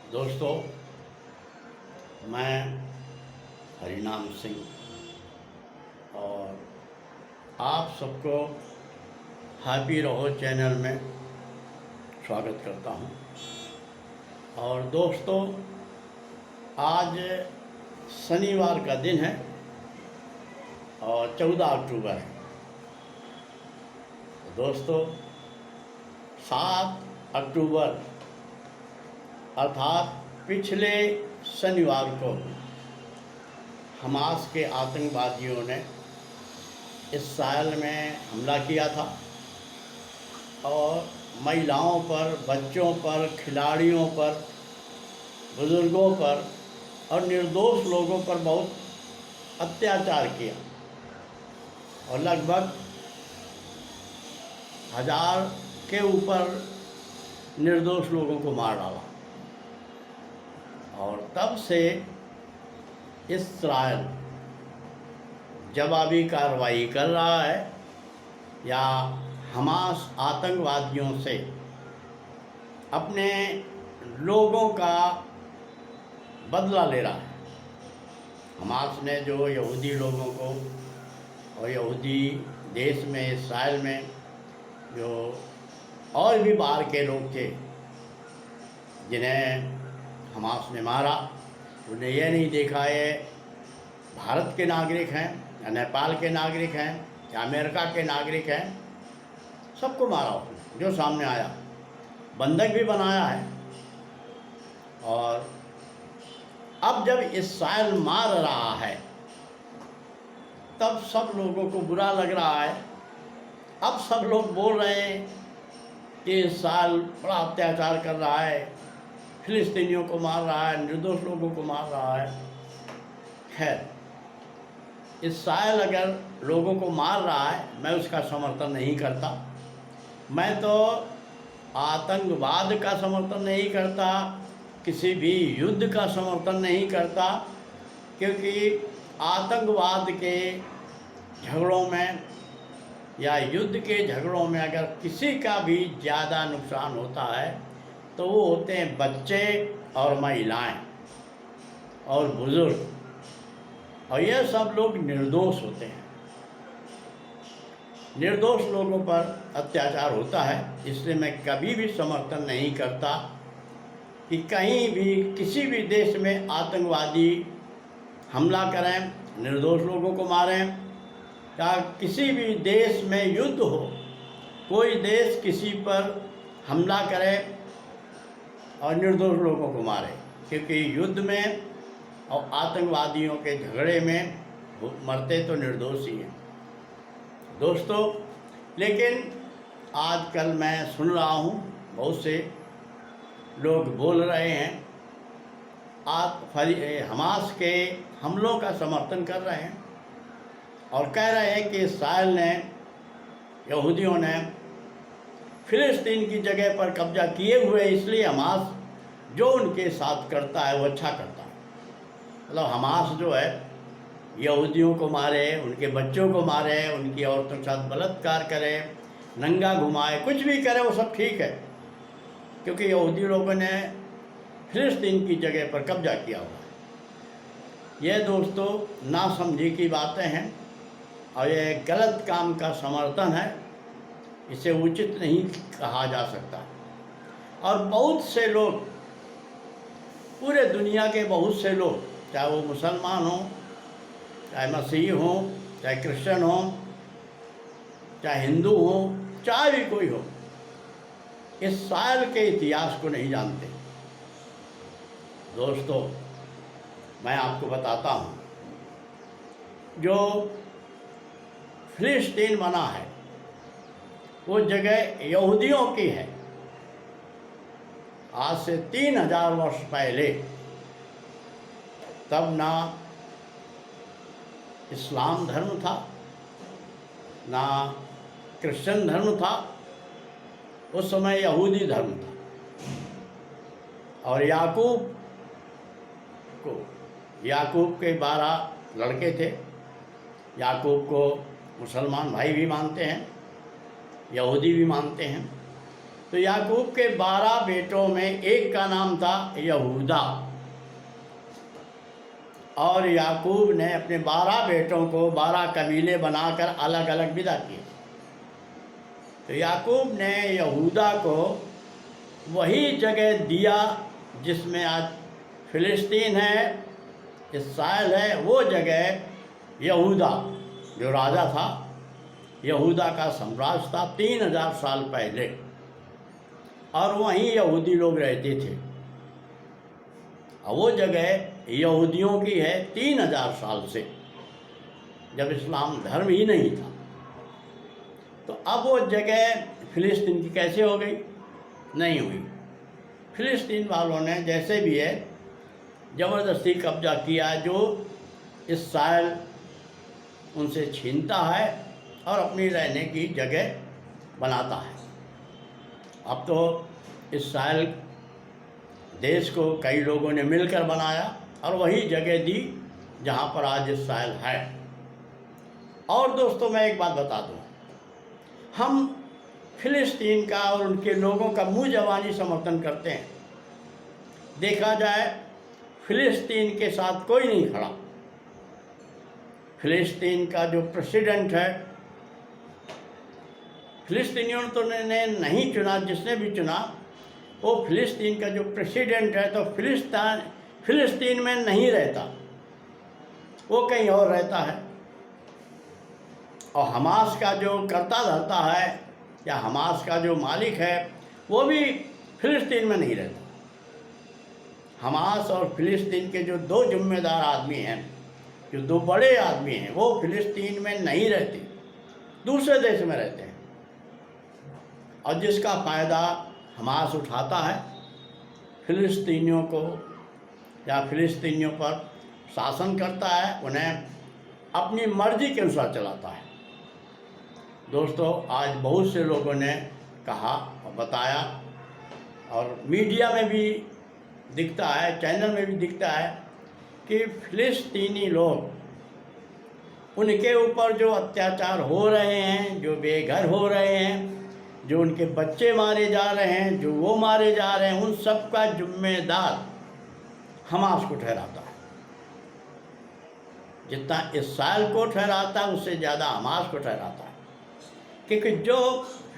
दोस्तों, मैं हरिनाम सिंह और आप सबको हैप्पी रहो चैनल में स्वागत करता हूं। और दोस्तों, आज शनिवार का दिन है और 14 अक्टूबर है। दोस्तों, 7 अक्टूबर अर्थात पिछले शनिवार को हमास के आतंकवादियों ने इस्राएल में हमला किया था और महिलाओं पर, बच्चों पर, खिलाड़ियों पर, बुज़ुर्गों पर और निर्दोष लोगों पर बहुत अत्याचार किया और लगभग 1000 के ऊपर निर्दोष लोगों को मार डाला। और तब से इस्राएल जवाबी कार्रवाई कर रहा है या हमास आतंकवादियों से अपने लोगों का बदला ले रहा है। हमास ने जो यहूदी लोगों को और यहूदी देश में, इस्राएल में जो और भी बाहर के लोग थे जिन्हें हमास ने मारा, उन्हें यह नहीं देखा है भारत के नागरिक हैं या नेपाल के नागरिक हैं या अमेरिका के नागरिक हैं, सबको मारा उसने जो सामने आया, बंधक भी बनाया है। और अब जब इस्राएल मार रहा है तब सब लोगों को बुरा लग रहा है। अब सब लोग बोल रहे हैं कि इस्राएल बड़ा अत्याचार कर रहा है, फिलिस्तीनियों को मार रहा है, निर्दोष लोगों को मार रहा है। खैर, इस्राएल अगर लोगों को मार रहा है, मैं उसका समर्थन नहीं करता। मैं तो आतंकवाद का समर्थन नहीं करता, किसी भी युद्ध का समर्थन नहीं करता, क्योंकि आतंकवाद के झगड़ों में या युद्ध के झगड़ों में अगर किसी का भी ज़्यादा नुकसान होता है तो वो होते हैं बच्चे और महिलाएं और बुज़ुर्ग, और ये सब लोग निर्दोष होते हैं। निर्दोष लोगों पर अत्याचार होता है, इसलिए मैं कभी भी समर्थन नहीं करता कि कहीं भी किसी भी देश में आतंकवादी हमला करें, निर्दोष लोगों को मारें, या किसी भी देश में युद्ध हो, कोई देश किसी पर हमला करे और निर्दोष लोगों को मारे, क्योंकि युद्ध में और आतंकवादियों के झगड़े में मरते तो निर्दोष ही हैं दोस्तों। लेकिन आजकल मैं सुन रहा हूँ बहुत से लोग बोल रहे हैं, हमास के हमलों का समर्थन कर रहे हैं और कह रहे हैं कि इस्राएल ने, यहूदियों ने फिलिस्तीन की जगह पर कब्जा किए हुए, इसलिए हमास जो उनके साथ करता है वो अच्छा करता है। मतलब हमास जो है यहूदियों को मारे, उनके बच्चों को मारे, उनकी औरतों के साथ बलात्कार करे, नंगा घुमाए, कुछ भी करे, वो सब ठीक है, क्योंकि यहूदी लोगों ने फिलिस्तीन की जगह पर कब्जा किया हुआ है। ये दोस्तों नासमझी की बातें हैं और ये गलत काम का समर्थन है, इसे उचित नहीं कहा जा सकता। और बहुत से लोग, पूरे दुनिया के बहुत से लोग, चाहे वो मुसलमान हों, चाहे मसीही हों, चाहे क्रिश्चियन हों, चाहे हिंदू हों, चाहे भी कोई हो, इस्राएल के इतिहास को नहीं जानते। दोस्तों, मैं आपको बताता हूँ, जो फिलिस्तीन बना है वो जगह यहूदियों की है। आज से 3000 वर्ष पहले तब ना इस्लाम धर्म था, ना क्रिश्चियन धर्म था, उस समय यहूदी धर्म था। और याकूब के 12 लड़के थे। याकूब को मुसलमान भाई भी मानते हैं, यहूदी भी मानते हैं। तो याकूब के 12 बेटों में एक का नाम था यहूदा, और याकूब ने अपने 12 बेटों को 12 कबीले बनाकर अलग अलग विदा किए। तो याकूब ने यहूदा को वही जगह दिया जिसमें आज फिलिस्तीन है, इस्राएल है, वो जगह यहूदा जो राजा था, यहूदा का साम्राज्य था 3000 साल पहले, और वहीं यहूदी लोग रहते थे। और वो जगह यहूदियों की है 3000 साल से, जब इस्लाम धर्म ही नहीं था। तो अब वो जगह फिलिस्तीन की कैसे हो गई? नहीं हुई। फिलिस्तीन वालों ने जैसे भी है ज़बरदस्ती कब्जा किया, जो इस्राएल उनसे छीनता है और अपनी रहने की जगह बनाता है। अब तो इस्राएल देश को कई लोगों ने मिलकर बनाया और वही जगह दी जहाँ पर आज इस्राएल है। और दोस्तों, मैं एक बात बता दूँ, हम फिलिस्तीन का और उनके लोगों का मुँह ज़बानी समर्थन करते हैं। देखा जाए, फिलिस्तीन के साथ कोई नहीं खड़ा। फिलिस्तीन का जो प्रेसिडेंट है, फिलिस्तीनियों तो ने नहीं चुना, जिसने भी चुना वो फिलिस्तीन का जो प्रेसिडेंट है, तो फिलिस्तीन में नहीं रहता, वो कहीं और रहता है। और हमास का जो कर्ता धर्ता है या हमास का जो मालिक है, वो भी फिलिस्तीन में नहीं रहता। हमास और फिलिस्तीन के जो दो जिम्मेदार आदमी हैं, जो दो बड़े आदमी हैं, वो फिलिस्तीन में नहीं रहते, दूसरे देश में रहते हैं। और जिसका फ़ायदा हमास उठाता है, फिलिस्तीनियों को या फिलिस्तीनियों पर शासन करता है, उन्हें अपनी मर्जी के अनुसार चलाता है। दोस्तों, आज बहुत से लोगों ने कहा और बताया, और मीडिया में भी दिखता है, चैनल में भी दिखता है कि फिलिस्तीनी लोग, उनके ऊपर जो अत्याचार हो रहे हैं, जो बेघर हो रहे हैं, जो उनके बच्चे मारे जा रहे हैं, जो वो मारे जा रहे हैं, उन सब का जिम्मेदार हमास को ठहराता है। जितना इस्राएल को ठहराता है, उससे ज़्यादा हमास को ठहराता है, क्योंकि जो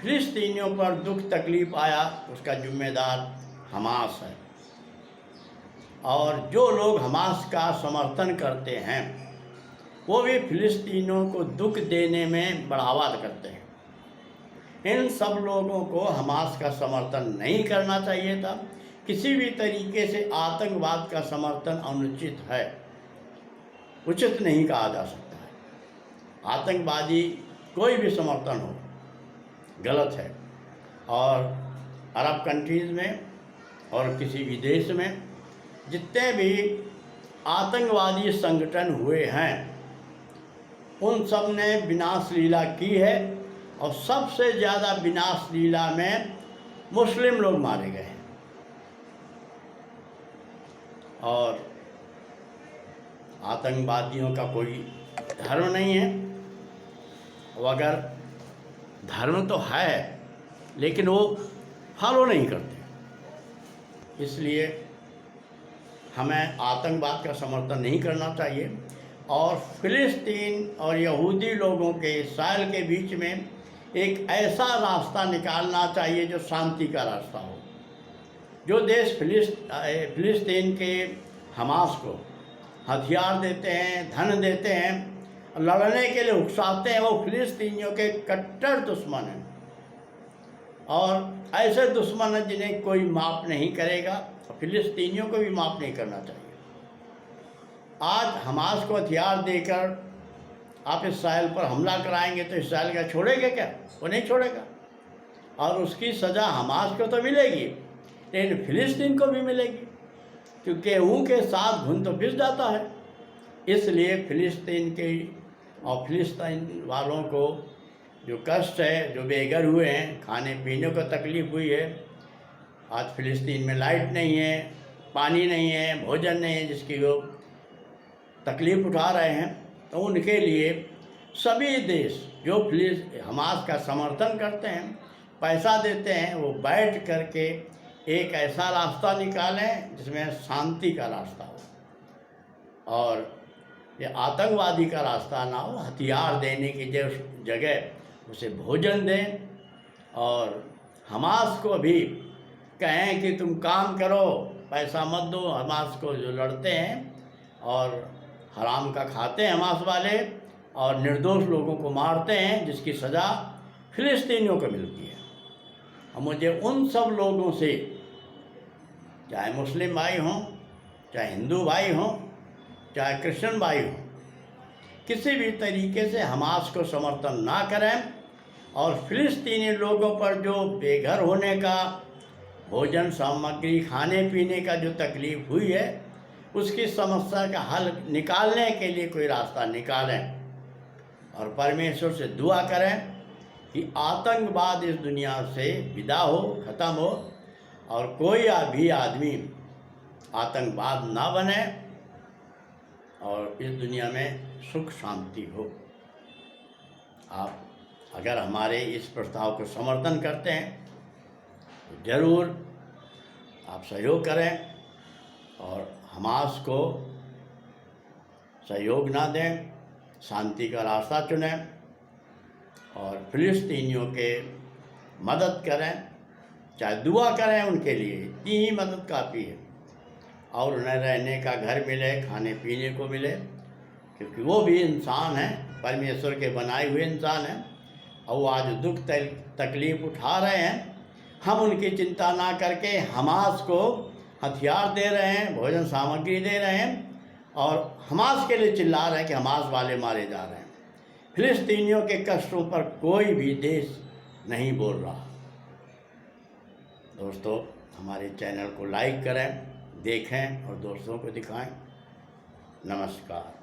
फिलिस्तीनियों पर दुख तकलीफ़ आया, उसका जिम्मेदार हमास है। और जो लोग हमास का समर्थन करते हैं, वो भी फिलिस्तीनियों को दुख देने में बढ़ावा करते हैं। इन सब लोगों को हमास का समर्थन नहीं करना चाहिए था। किसी भी तरीके से आतंकवाद का समर्थन अनुचित है, उचित नहीं कहा जा सकता है। आतंकवादी कोई भी समर्थन हो, गलत है। और अरब कंट्रीज़ में और किसी भी देश में जितने भी आतंकवादी संगठन हुए हैं, उन सब ने विनाश लीला की है, और सबसे ज़्यादा विनाश लीला में मुस्लिम लोग मारे गए हैं। और आतंकवादियों का कोई धर्म नहीं है, और अगर धर्म तो है लेकिन वो फॉलो नहीं करते। इसलिए हमें आतंकवाद का समर्थन नहीं करना चाहिए, और फिलिस्तीन और यहूदी लोगों के, इस्राएल के बीच में एक ऐसा रास्ता निकालना चाहिए जो शांति का रास्ता हो। जो देश फिलिस्तीन के हमास को हथियार देते हैं, धन देते हैं, लड़ने के लिए उकसाते हैं, वो फिलिस्तीनियों के कट्टर दुश्मन हैं, और ऐसे दुश्मन हैं जिन्हें कोई माफ़ नहीं करेगा, और फिलिस्तीनियों को भी माफ़ नहीं करना चाहिए। आज हमास को हथियार देकर आप इस्राएल पर हमला कराएंगे तो इस्राएल क्या छोड़ेगा? क्या वो नहीं छोड़ेगा, और उसकी सज़ा हमास को तो मिलेगी, लेकिन फिलिस्तीन को भी मिलेगी, क्योंकि गेहूँ के साथ घुन तो पिस जाता है। इसलिए फिलिस्तीन के और फिलिस्तीन वालों को जो कष्ट है, जो बेघर हुए हैं, खाने पीने को तकलीफ़ हुई है, आज फिलिस्तीन में लाइट नहीं है, पानी नहीं है, भोजन नहीं है, जिसकी वो तकलीफ़ उठा रहे हैं, तो उनके लिए सभी देश जो हमास का समर्थन करते हैं, पैसा देते हैं वो बैठ करके एक ऐसा रास्ता निकालें जिसमें शांति का रास्ता हो और ये आतंकवादी का रास्ता ना हो। हथियार देने की जगह उसे भोजन दें और हमास को भी कहें कि तुम काम करो, पैसा मत दो। हमास को जो लड़ते हैं और हराम का खाते हैं हमास वाले और निर्दोष लोगों को मारते हैं, जिसकी सज़ा फिलिस्तीनियों को मिलती है। और मुझे उन सब लोगों से, चाहे मुस्लिम भाई हों, चाहे हिंदू भाई हों, चाहे क्रिश्चियन भाई हों, किसी भी तरीके से हमास को समर्थन ना करें और फिलिस्तीनी लोगों पर जो बेघर होने का, भोजन सामग्री खाने पीने का जो तकलीफ़ हुई है, उसकी समस्या का हल निकालने के लिए कोई रास्ता निकालें और परमेश्वर से दुआ करें कि आतंकवाद इस दुनिया से विदा हो, ख़त्म हो और कोई भी आदमी आतंकवाद ना बने और इस दुनिया में सुख शांति हो। आप अगर हमारे इस प्रस्ताव को समर्थन करते हैं तो ज़रूर आप सहयोग करें और हमास को सहयोग ना दें, शांति का रास्ता चुनें और फिलिस्तीनियों के मदद करें, चाहे दुआ करें उनके लिए, इतनी ही मदद काफ़ी है। और उन्हें रहने का घर मिले, खाने पीने को मिले, क्योंकि वो भी इंसान हैं, परमेश्वर के बनाए हुए इंसान हैं और वो आज दुख तकलीफ़ उठा रहे हैं। हम उनकी चिंता ना करके हमास को हथियार दे रहे हैं, भोजन सामग्री दे रहे हैं और हमास के लिए चिल्ला रहे हैं कि हमास वाले मारे जा रहे हैं। फिलिस्तीनियों के कष्टों पर कोई भी देश नहीं बोल रहा। दोस्तों, हमारे चैनल को लाइक करें, देखें और दोस्तों को दिखाएं। नमस्कार।